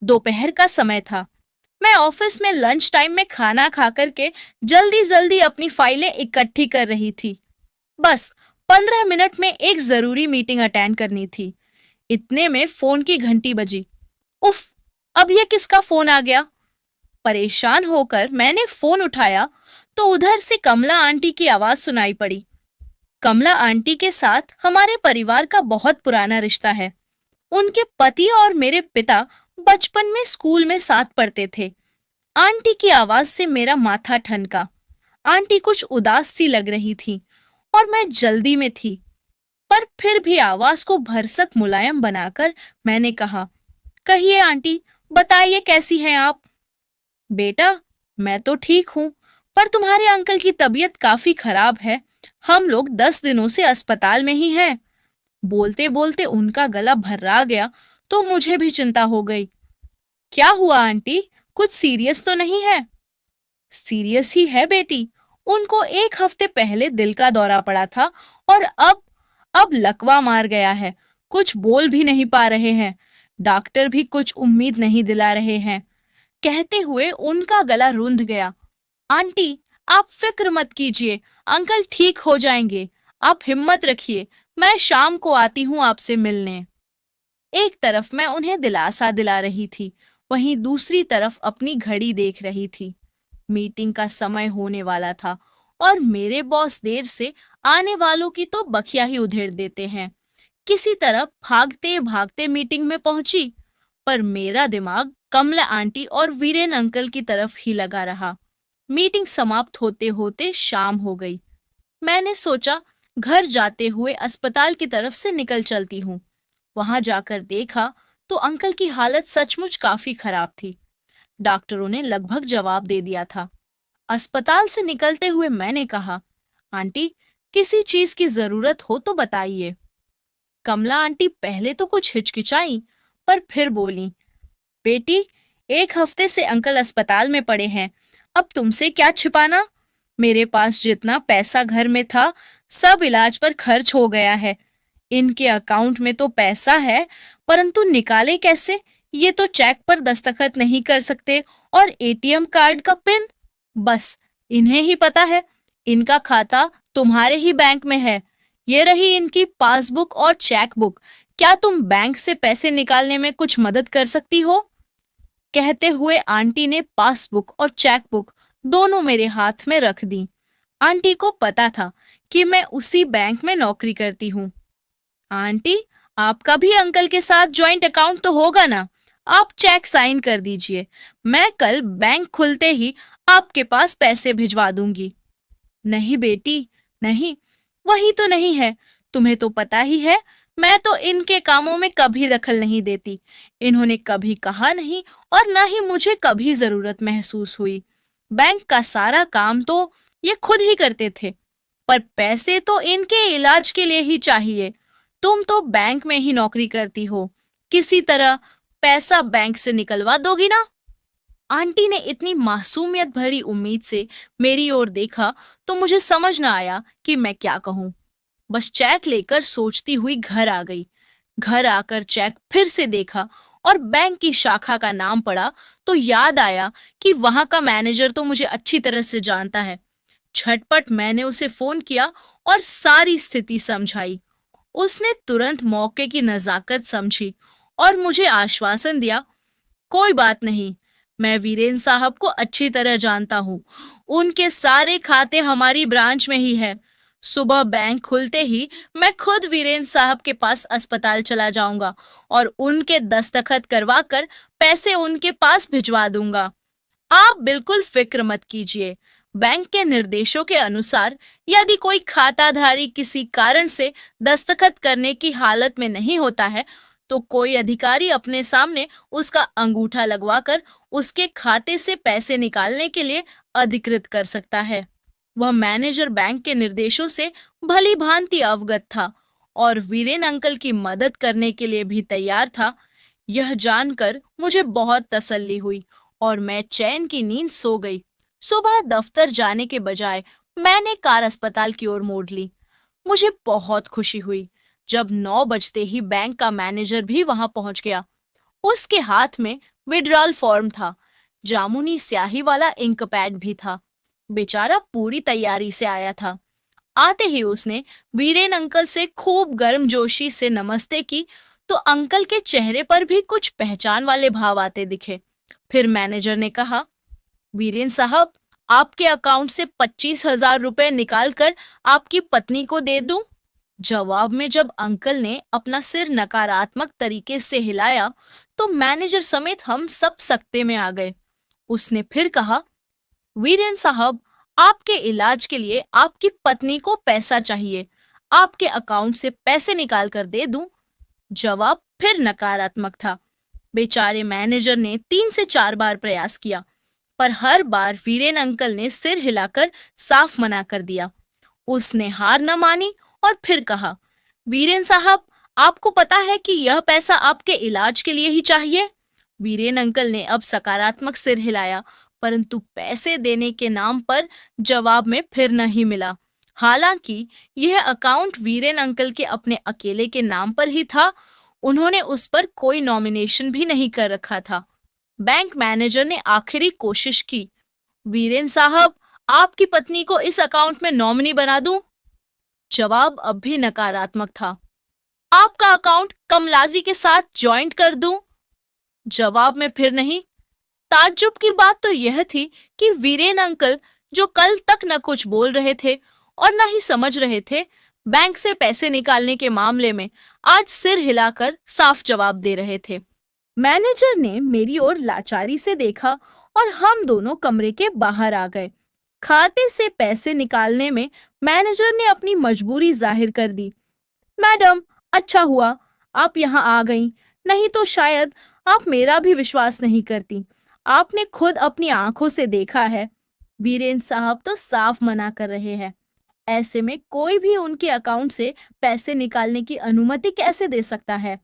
दोपहर का समय था। मैं ऑफिस में लंच टाइम में खाना खा करके जल्दी जल्दी अपनी फाइलें इकट्ठी कर रही थी। बस 15 मिनट में एक जरूरी मीटिंग अटेंड करनी थी। इतने में फोन की घंटी बजी। उफ, अब ये किसका फोन आ गया? परेशान होकर मैंने फोन उठाया तो उधर से कमला आंटी की आवाज सुनाई पड़ी। कमला आंटी के साथ हमारे परिवार का बहुत पुराना रिश्ता है। उनके पति और मेरे पिता बचपन में स्कूल में साथ पढ़ते थे। आंटी की आवाज से मेरा माथा ठनका। आंटी कुछ उदास सी लग रही थी और मैं जल्दी में थी, पर फिर भी आवाज को भरसक मुलायम बनाकर मैंने कहा, कहिए आंटी, बताइए कैसी हैं आप? बेटा, मैं तो ठीक हूँ, पर तुम्हारे अंकल की तबीयत काफी खराब है। हम लोग 10 दिनों से अस्पताल में ही हैं। बोलते बोलते उनका गला भर्रा गया तो मुझे भी चिंता हो गई। क्या हुआ आंटी, कुछ सीरियस तो नहीं है? सीरियस ही है बेटी। उनको 1 हफ्ते पहले दिल का दौरा पड़ा था और अब लकवा मार गया है। कुछ बोल भी नहीं पा रहे हैं। डॉक्टर भी कुछ उम्मीद नहीं दिला रहे हैं। कहते हुए उनका गला रुंध गया। आंटी, आप फिक्र मत कीजिए, अंकल ठीक हो जाएंगे। आप हिम्मत रखिए, मैं शाम को आती हूँ आपसे मिलने। एक तरफ मैं उन्हें दिलासा दिला रही थी, वहीं दूसरी तरफ अपनी घड़ी देख रही थी। मीटिंग का समय होने वाला था और मेरे बॉस देर से आने वालों की तो बखिया ही उधेड़ देते हैं। किसी तरह भागते भागते मीटिंग में पहुंची, पर मेरा दिमाग कमला आंटी और वीरेन अंकल की तरफ ही लगा रहा। मीटिंग समाप्त होते होते शाम हो गई। मैंने सोचा घर जाते हुए अस्पताल की तरफ से निकल चलती हूँ। वहां जाकर देखा तो अंकल की हालत सचमुच काफी खराब थी। डॉक्टरों ने लगभग जवाब दे दिया था। अस्पताल से निकलते हुए मैंने कहा, आंटी, किसी चीज की जरूरत हो तो बताइए। कमला आंटी पहले तो कुछ हिचकिचाई, पर फिर बोली, बेटी, 1 हफ्ते से अंकल अस्पताल में पड़े हैं। अब तुमसे क्या छिपाना? मेरे पास जितना पैसा घर में था सब इलाज पर खर्च हो गया है। इनके अकाउंट में तो पैसा है, परंतु निकाले कैसे ये तो चेक पर दस्तखत नहीं कर सकते, और एटीएम कार्ड का पिन बस इन्हें ही पता है। इनका खाता तुम्हारे ही बैंक में है। ये रही इनकी पासबुक और चेक बुक। क्या तुम बैंक से पैसे निकालने में कुछ मदद कर सकती हो? कहते हुए आंटी ने पासबुक और चेक बुक दोनों मेरे हाथ में रख दी। आंटी को पता था कि मैं उसी बैंक में नौकरी करती हूँ। आंटी, आपका भी अंकल के साथ जॉइंट अकाउंट तो होगा ना? आप चेक साइन कर दीजिए। मैं कल बैंक खुलते ही आपके पास पैसे भिजवा दूंगी। नहीं बेटी, नहीं, वही तो नहीं है। तुम्हें तो पता ही है, मैं तो इनके कामों में कभी दखल नहीं देती। इन्होंने कभी कहा नहीं और ना ही मुझे कभी जरूरत महसूस हुई। बैंक का सारा काम तो ये खुद ही करते थे, पर पैसे तो इनके इलाज के लिए ही चाहिए। तुम तो बैंक में ही नौकरी करती हो, किसी तरह पैसा बैंक से निकलवा दोगी ना? आंटी ने इतनी मासूमियत भरी उम्मीद से मेरी ओर देखा तो मुझे समझ न आया कि मैं क्या कहूँ। बस चेक लेकर सोचती हुई घर आ गई। घर आकर चेक फिर से देखा और बैंक की शाखा का नाम पढ़ा तो याद आया कि वहां का मैनेजर तो मुझे अच्छी तरह से जानता है। झटपट मैंने उसे फोन किया और सारी स्थिति समझाई। उसने तुरंत मौके की नजाकत समझी और मुझे आश्वासन दिया, कोई बात नहीं, मैं वीरेन साहब को अच्छी तरह जानता हूँ। उनके सारे खाते हमारी ब्रांच में ही है। सुबह बैंक खुलते ही मैं खुद वीरेन साहब के पास अस्पताल चला जाऊंगा और उनके दस्तखत करवा कर पैसे उनके पास भिजवा दूंगा। आप बिल्कुल फिक्र मत कीजिए। बैंक के निर्देशों के अनुसार यदि कोई खाताधारी किसी कारण से दस्तखत करने की हालत में नहीं होता है, तो कोई अधिकारी अपने सामने उसका अंगूठा लगवाकर उसके खाते से पैसे निकालने के लिए अधिकृत कर सकता है। वह मैनेजर बैंक के निर्देशों से भली भांति अवगत था और वीरेन अंकल की मदद करने के लिए भी तैयार था। यह जानकर मुझे बहुत तसल्ली हुई और मैं चैन की नींद सो गई। सुबह दफ्तर जाने के बजाय मैंने कार अस्पताल की ओर मोड़ ली। मुझे बहुत खुशी हुई जब 9 बजते ही बैंक का मैनेजर भी वहां पहुंच गया। उसके हाथ में विड्रॉल फॉर्म था, जामुनी स्याही वाला इंक पैड भी था। बेचारा पूरी तैयारी से आया था। आते ही उसने वीरेन अंकल से खूब गर्मजोशी से नमस्ते की, तो अंकल के चेहरे पर भी कुछ पहचान वाले भाव आते दिखे। फिर मैनेजर ने कहा, वीरेन साहब, आपके अकाउंट से 25,000 रुपए निकाल कर आपकी पत्नी को दे दूं? जवाब में जब अंकल ने अपना सिर नकारात्मक तरीके से हिलाया, तो मैनेजर समेत हम सब सकते में आ गए। उसने फिर कहा, वीरेन साहब, आपके इलाज के लिए आपकी पत्नी को पैसा चाहिए, आपके अकाउंट से पैसे निकाल कर दे दूं? जवाब फिर नकारात्मक था। बेचारे मैनेजर ने 3 से 4 बार प्रयास किया, पर हर बार वीरेन अंकल ने सिर हिलाकर साफ मना कर दिया। उसने हार न मानी और फिर कहा, वीरेन साहब, आपको पता है कि यह पैसा आपके इलाज के लिए ही चाहिए? वीरेन अंकल ने अब सकारात्मक सिर हिलाया, परंतु पैसे देने के नाम पर जवाब में फिर नहीं मिला। हालांकि यह अकाउंट वीरेन अंकल के अपने अकेले के नाम पर ही था, उन्होंने उस पर कोई नॉमिनेशन भी नहीं कर रखा था। बैंक मैनेजर ने आखिरी कोशिश की, वीरेन साहब, आपकी पत्नी को इस अकाउंट में नॉमिनी बना दूं? जवाब अब भी नकारात्मक था। आपका अकाउंट कमलाजी के साथ ज्वाइंट कर दूं? जवाब में फिर नहीं। ताज्जुब की बात तो यह थी कि वीरेन अंकल, जो कल तक न कुछ बोल रहे थे और न ही समझ रहे थे, बैंक से पैसे निकालने के मामले में आज सिर हिलाकर साफ जवाब दे रहे थे। मैनेजर ने मेरी ओर लाचारी से देखा और हम दोनों कमरे के बाहर आ गए। खाते से पैसे निकालने में मैनेजर ने अपनी मजबूरी जाहिर कर दी। मैडम, अच्छा हुआ आप यहाँ आ गईं, नहीं तो शायद आप मेरा भी विश्वास नहीं करती। आपने खुद अपनी आंखों से देखा है, वीरेन साहब तो साफ मना कर रहे हैं। ऐसे में कोई भी उनके अकाउंट से पैसे निकालने की अनुमति कैसे दे सकता है?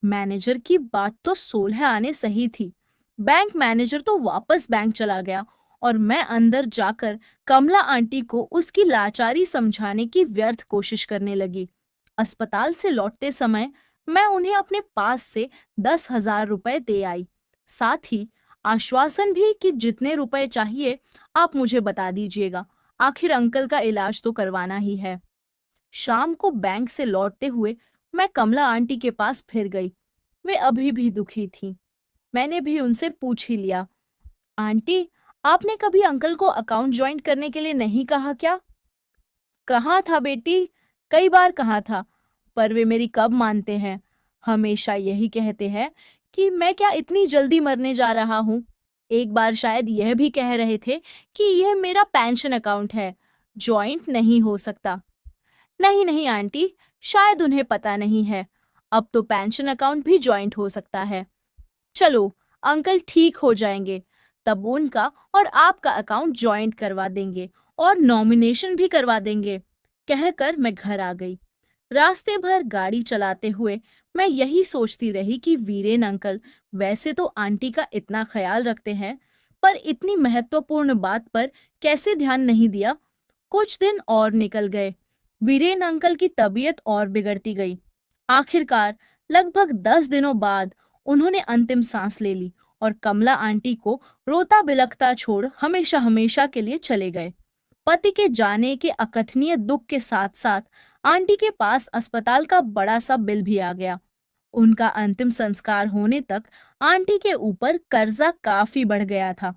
मैनेजर की बात तो 16 आने सही थी। बैंक मैनेजर तो वापस बैंक चला गया और मैं अंदर जाकर कमला आंटी को उसकी लाचारी समझाने की व्यर्थ कोशिश करने लगी। अस्पताल से लौटते समय मैं उन्हें अपने पास से 10,000 रुपए दे आई, साथ ही आश्वासन भी कि जितने रुपए चाहिए आप मुझे बता दीजिएगा, आखिर अंकल का इलाज तो करवाना ही है। शाम को बैंक से लौटते हुए मैं कमला आंटी के पास फिर गई। वे अभी भी दुखी थीं। मैंने भी उनसे पूछ ही लिया, आंटी, आपने कभी अंकल को अकाउंट ज्वाइन करने के लिए नहीं कहा क्या? कहा था बेटी, कई बार कहा था, पर वे मेरी कब मानते हैं। हमेशा यही कहते हैं कि मैं क्या इतनी जल्दी मरने जा रहा हूँ। एक बार शायद यह भी कह रहे थे कि यह मेरा पेंशन अकाउंट है, ज्वाइंट नहीं हो सकता। नहीं नहीं आंटी, शायद उन्हें पता नहीं है, अब तो पेंशन अकाउंट भी ज्वाइंट हो सकता है। चलो, अंकल ठीक हो जाएंगे, तब उनका और आपका अकाउंट ज्वाइंट करवा देंगे और नॉमिनेशन भी करवा देंगे, कहकर मैं घर आ गई। रास्ते भर गाड़ी चलाते हुए मैं यही सोचती रही कि वीरेन अंकल वैसे तो आंटी का इतना ख्याल रखते हैं, पर इतनी महत्वपूर्ण बात पर कैसे ध्यान नहीं दिया। कुछ दिन और निकल गए। वीरेन अंकल की तबीयत और बिगड़ती गई। आखिरकार लगभग 10 दिनों बाद उन्होंने अंतिम सांस ले ली और कमला आंटी को रोता बिलखता छोड़ हमेशा हमेशा के लिए चले गए। पति के जाने के अकथनीय दुख के साथ साथ आंटी के पास अस्पताल का बड़ा सा बिल भी आ गया। उनका अंतिम संस्कार होने तक आंटी के ऊपर कर्जा काफी बढ़ गया था।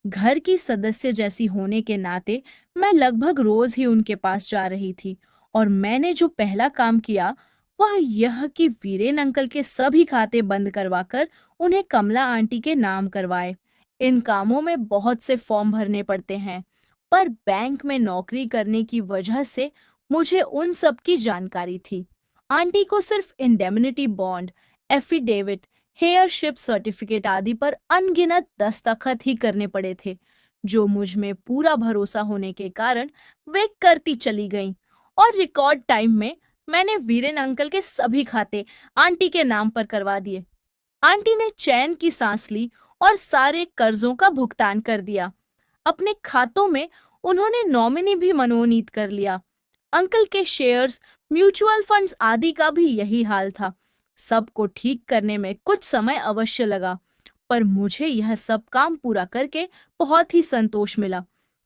घर की सदस्य जैसी होने के नाते मैं लगभग रोज ही उनके पास जा रही थी और मैंने जो पहला काम किया वह यह कि वीरेन अंकल के सभी खाते बंद करवाकर उन्हें कमला आंटी के नाम करवाए। इन कामों में बहुत से फॉर्म भरने पड़ते हैं, पर बैंक में नौकरी करने की वजह से मुझे उन सब की जानकारी थी। आंटी को सिर्फ इंडेमनिटी बॉन्ड, एफिडेविट, हेयरशिप सर्टिफिकेट आदि पर अनगिनत दस्तखत ही करने पड़े थे, जो मुझ में पूरा भरोसा होने के कारण वे करती चली गईं और रिकॉर्ड टाइम में मैंने वीरेन अंकल के सभी खाते आंटी के नाम पर करवा दिए। आंटी ने चैन की सांस ली और सारे कर्जों का भुगतान कर दिया। अपने खातों में उन्होंने नॉमिनी भी मनोनीत कर लिया। अंकल के शेयर्स, म्यूचुअल फंड्स आदि का भी यही हाल था। सबको ठीक करने में कुछ समय अवश्य लगा, पर मुझे यह सब काम पूरा करके बहुत ही संतोष मिला।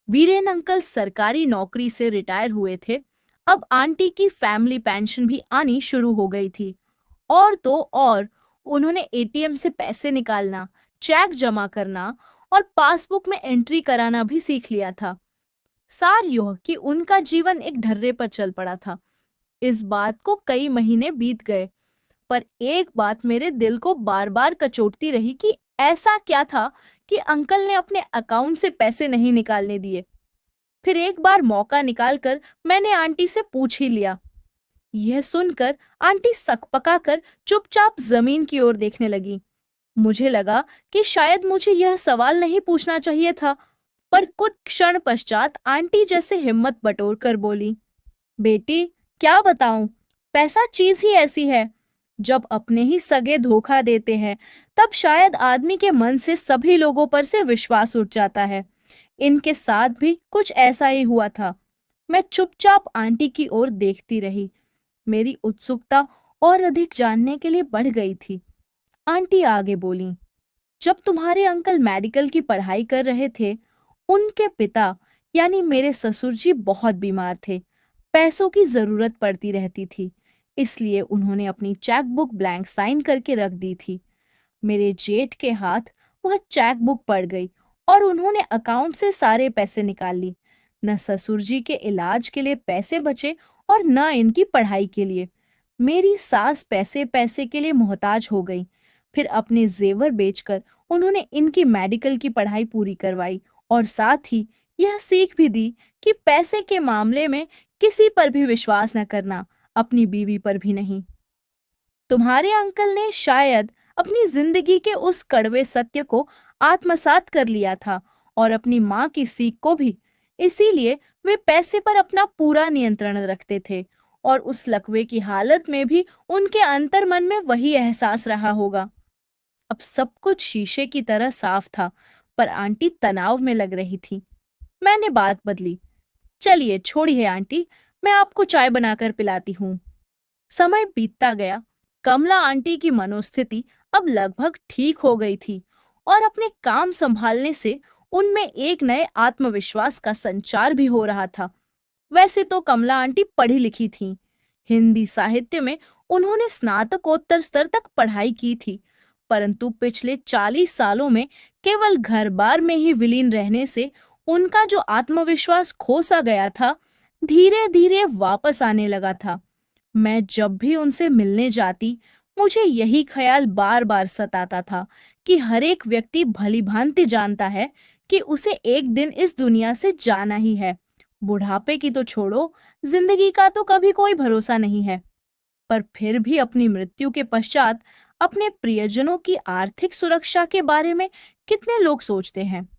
वीरेन अंकल सरकारी नौकरी से रिटायर हुए थे। अब आंटी की फैमिली पेंशन भी आनी शुरू हो गई थी। और तो और उन्होंने एटीएम से पैसे निकालना, चेक जमा करना और पासबुक में एंट्री कराना भी सीख लिया था। सार यह कि उनका जीवन एक ढर्रे पर चल पड़ा था। इस बात को कई महीने बीत गए, पर एक बात मेरे दिल को बार बार कचोटती रही कि ऐसा क्या था कि अंकल ने अपने अकाउंट से पैसे नहीं निकालने दिए। फिर एक बार मौका निकालकर मैंने आंटी से पूछ ही लिया। यह सुनकर आंटी सकपका कर चुपचाप जमीन की ओर देखने लगी। मुझे लगा कि शायद मुझे यह सवाल नहीं पूछना चाहिए था, पर कुछ क्षण पश्चात आंटी जैसे हिम्मत बटोर कर बोली, बेटी क्या बताऊं, पैसा चीज ही ऐसी है। जब अपने ही सगे धोखा देते हैं तब शायद आदमी के मन से सभी लोगों पर से विश्वास उठ जाता है। इनके साथ भी कुछ ऐसा ही हुआ था। मैं चुपचाप आंटी की ओर देखती रही। मेरी उत्सुकता और अधिक जानने के लिए बढ़ गई थी। आंटी आगे बोली, जब तुम्हारे अंकल मेडिकल की पढ़ाई कर रहे थे, उनके पिता यानी मेरे ससुर जी बहुत बीमार थे। पैसों की जरूरत पड़ती रहती थी, इसलिए उन्होंने अपनी चेक बुक ब्लैंक साइन करके रख दी थी। मेरे जेठ के हाथ वह चेक बुक पड़ गई और उन्होंने अकाउंट से सारे पैसे निकाल ली। न ससुर जी के इलाज के लिए पैसे बचे और न इनकी पढ़ाई के लिए। मेरी सास पैसे पैसे के लिए मोहताज हो गई। फिर अपने जेवर बेचकर उन्होंने इनकी मेडिकल की पढ़ाई पूरी करवाई और साथ ही यह सीख भी दी कि पैसे के मामले में किसी पर भी विश्वास न करना, अपनी बीवी पर भी नहीं। तुम्हारे अंकल ने शायद अपनी जिंदगी के उस कड़वे सत्य को आत्मसात कर लिया था और अपनी माँ की सीख को भी। इसीलिए वे पैसे पर अपना पूरा नियंत्रण रखते थे और उस लकवे की हालत में भी उनके अंतर्मन में वही एहसास रहा होगा। अब सब कुछ शीशे की तरह साफ था, पर आंटी तनाव में लग रही थी। मैंने बात बदली। चलिए छोड़िए आंटी, मैं आपको चाय बनाकर पिलाती हूँ। समय बीतता गया। कमला आंटी की मनोस्थिति अब लगभग ठीक हो गई थी और अपने काम संभालने से उनमें एक नए आत्मविश्वास का संचार भी हो रहा था। वैसे तो कमला आंटी पढ़ी लिखी थीं। हिंदी साहित्य में उन्होंने स्नातकोत्तर स्तर तक पढ़ाई की थी, परंतु पिछले 40 सालों में केवल घर-बार में ही विलीन रहने से उनका जो आत्मविश्वास खो सा गया था, धीरे-धीरे वापस आने लगा था। मैं जब भी उनसे मिलने जाती, मुझे यही ख्याल बार-बार सताता था कि हर एक व्यक्ति भली-भांति जानता है कि उसे एक दिन इस दुनिया से जाना ही है। बुढ़ापे की तो छोड़ो, जिंदगी का तो कभी कोई भरोसा नहीं है। पर फिर भी अपनी मृत्यु के पश्चात अपने प्रियजनों की आर्थिक सुरक्षा के बारे में कितने लोग सोचते हैं।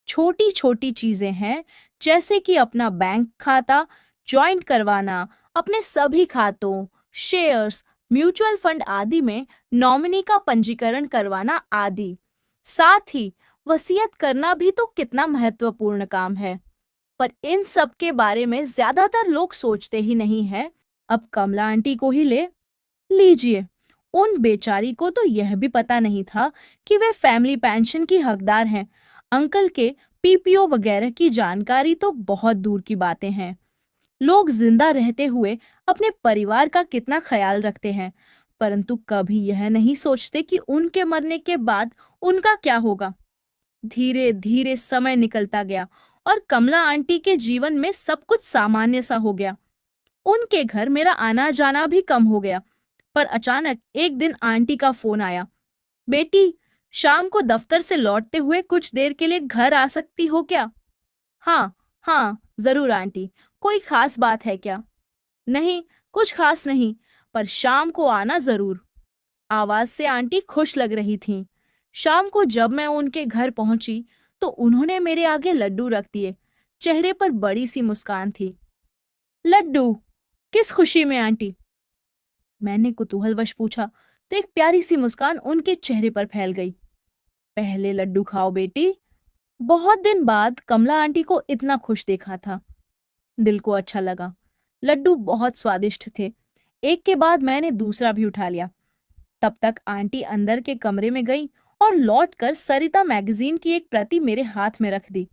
छोटी छोटी चीजें हैं, जैसे कि अपना बैंक खाता ज्वाइंट करवाना, अपने सभी खातों, शेयर्स, म्यूचुअल फंड आदि में नॉमिनी का पंजीकरण करवाना आदि। साथ ही वसीयत करना भी तो कितना महत्वपूर्ण काम है, पर इन सब के बारे में ज्यादातर लोग सोचते ही नहीं है। अब कमला आंटी को ही ले लीजिए। उन बेचारी को तो यह भी पता नहीं था कि वे फैमिली पेंशन की हकदार हैं। अंकल के पीपीओ वगैरह की जानकारी तो बहुत दूर की बातें हैं। लोग जिंदा रहते हुए अपने परिवार का कितना ख्याल रखते हैं, परंतु कभी यह नहीं सोचते कि उनके मरने के बाद उनका क्या होगा। धीरे धीरे समय निकलता गया और कमला आंटी के जीवन में सब कुछ सामान्य सा हो गया। उनके घर मेरा आना जाना भी कम हो गया। पर अचानक एक दिन आंटी का फोन आया, बेटी शाम को दफ्तर से लौटते हुए कुछ देर के लिए घर आ सकती हो क्या? हाँ हाँ जरूर आंटी, कोई खास बात है क्या? नहीं, कुछ खास नहीं, पर शाम को आना जरूर। आवाज से आंटी खुश लग रही थीं। शाम को जब मैं उनके घर पहुंची तो उन्होंने मेरे आगे लड्डू रख दिए। चेहरे पर बड़ी सी मुस्कान थी। लड्डू? किस खुशी में आंटी? मैंने कुतूहलवश पूछा तो एक प्यारी सी मुस्कान उनके चेहरे पर फैल गई। पहले लड्डू खाओ बेटी। बहुत दिन बाद कमला आंटी को इतना खुश देखा था। दिल को अच्छा लगा। लड्डू बहुत स्वादिष्ट थे। एक के बाद मैंने दूसरा भी उठा लिया। तब तक आंटी अंदर के कमरे में गई और लौटकर सरिता मैगजीन की एक प्रति मेरे हाथ में रख दी।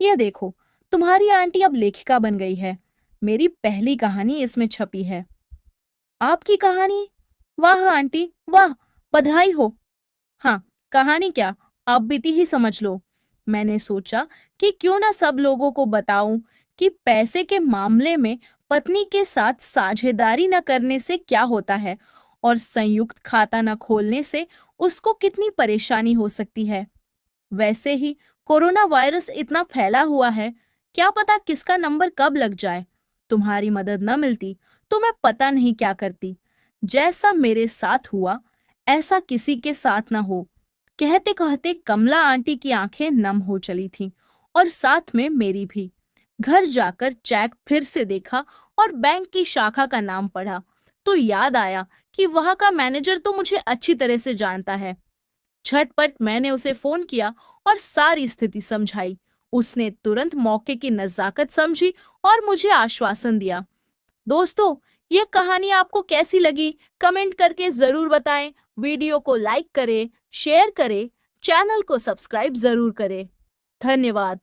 ये देखो, तुम्हारी आंटी अब लेखिका बन गई है। मेरी पहली कहानी इसमें छपी है। आपकी कहानी? वाह आंटी, वाह, बधाई हो। हाँ, कहानी क्या, आप बीती ही समझ लो। मैंने सोचा कि क्यों ना सब लोगों को बताऊं कि पैसे के मामले में पत्नी के साथ साझेदारी न करने से क्या होता है और संयुक्त खाता न खोलने से उसको कितनी परेशानी हो सकती है। वैसे ही कोरोना वायरस इतना फैला हुआ है, क्या पता किसका नंबर कब लग जाए। तुम्हारी मदद न मिलती तो मैं पता नहीं क्या करती। जैसा मेरे साथ हुआ ऐसा किसी के साथ ना हो। कहते कहते कमला आंटी की आंखें नम हो चली थीं और साथ में मेरी भी। घर जाकर चेक फिर से देखा और बैंक की शाखा का नाम पढ़ा तो याद आया कि वहां का मैनेजर तो मुझे अच्छी तरह से जानता है। झटपट मैंने उसे फोन किया और सारी स्थिति समझाई। उसने तुरंत मौके की नजाकत समझी और मुझे आश्वासन दिया। दोस्तों, ये कहानी आपको कैसी लगी कमेंट करके जरूर बताएं। वीडियो को लाइक करें, शेयर करें, चैनल को सब्सक्राइब जरूर करें। धन्यवाद।